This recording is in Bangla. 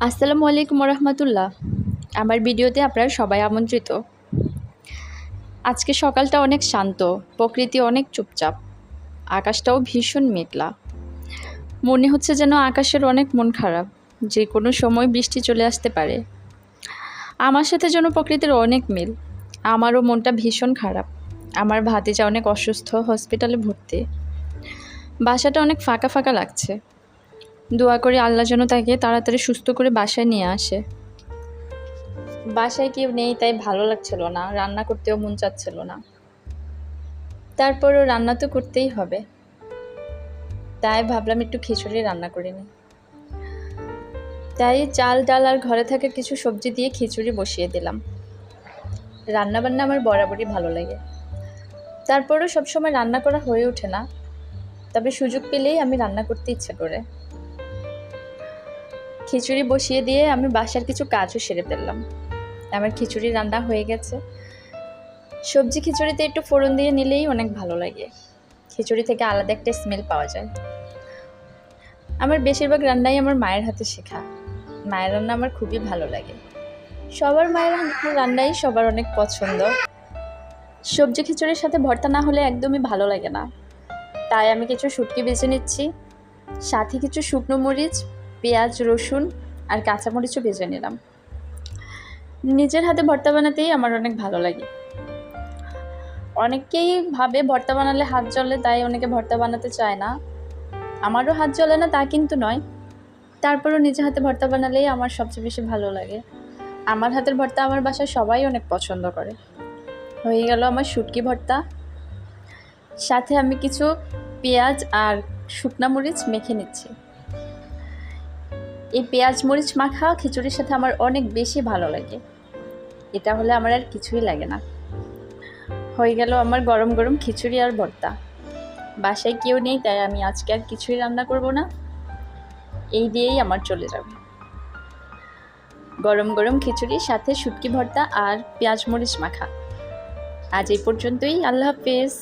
আসসালামু আলাইকুম রহমতুল্লাহ। আমার ভিডিওতে আপনারা সবাই আমন্ত্রিত। আজকে সকালটা অনেক শান্ত, প্রকৃতি অনেক চুপচাপ, আকাশটাও ভীষণ মেঘলা। মনে হচ্ছে যেন আকাশের অনেক মন খারাপ, যে কোনো সময় বৃষ্টি চলে আসতে পারে। আমার সাথে যেন প্রকৃতির অনেক মিল। আমারও মনটা ভীষণ খারাপ। আমার ভাতিজা অনেক অসুস্থ, হসপিটালে ভর্তি। বাসাটা অনেক ফাঁকা ফাঁকা লাগছে। দোয়া করি আল্লাহ যেন তাকে তাড়াতাড়ি সুস্থ করে বাসায় নিয়ে আসে। বাসায় কেউ নেই, তাই ভালো লাগছিল না, রান্না করতেও মন চাচ্ছিল না। তারপরও রান্না তো করতেই হবে, তাই ভাবলাম একটু খিচুড়ি রান্না করে নিই। তাই চাল ডাল আর ঘরে থাকা কিছু সবজি দিয়ে খিচুড়ি বসিয়ে দিলাম। রান্না বান্না আমার বরাবরই ভালো লাগে, তারপরও সবসময় রান্না করা হয়ে ওঠে না, তবে সুযোগ পেলেই আমি রান্না করতে ইচ্ছে করে। খিচুড়ি বসিয়ে দিয়ে আমি বাসার কিছু কাজও সেরে ফেললাম। আমার খিচুড়ি রান্না হয়ে গেছে। সবজি খিচুড়িতে একটু ফোড়ন দিয়ে নিলেই অনেক ভালো লাগে। খিচুড়ি থেকে আলাদা একটা স্মেল পাওয়া যায়। আমার বেশিরভাগ রান্নাই আমার মায়ের হাতে শেখা। মায়ের রান্না আমার খুবই ভালো লাগে। সবার মায়ের হাতের রান্নাই সবার অনেক পছন্দ। সবজি খিচুড়ির সাথে ভর্তা না হলে একদমই ভালো লাগে না, তাই আমি কিছু শুটকি বেছে নিচ্ছি। সাথে কিছু শুকনো মরিচ, পেঁয়াজ, রসুন আর কাঁচামরিচও ভেজে নিলাম। নিজের হাতে ভর্তা বানাতেই আমার অনেক ভালো লাগে। অনেকেই ভাবে ভর্তা বানালে হাত জ্বলে, তাই অনেকে ভর্তা বানাতে চায় না। আমারও হাত জ্বলে না তা কিন্তু নয়, তারপরও নিজে হাতে ভর্তা বানালেই আমার সবচেয়ে বেশি ভালো লাগে। আমার হাতের ভর্তা আমার বাসায় সবাই অনেক পছন্দ করে। হয়ে গেল আমার শুটকি ভর্তা। সাথে আমি কিছু পেঁয়াজ আর শুকনা মরিচ মেখে নিচ্ছি। এই পেঁয়াজ মরিচ মাখা খিচুড়ির সাথে আমার অনেক বেশি ভালো লাগে। এটা হলে আমার আর কিছুই লাগে না। হয়ে গেল আমার গরম গরম খিচুড়ি আর ভর্তা। বাসায় কেউ নেই, তাই আমি আজকে আর কিছুই রান্না করব না, এই দিয়েই আমার চলে যাবে। গরম গরম খিচুড়ির সাথে শুটকি ভর্তা আর পেঁয়াজ মরিচ মাখা। আজ এই পর্যন্তই। আল্লাহ হাফেজ।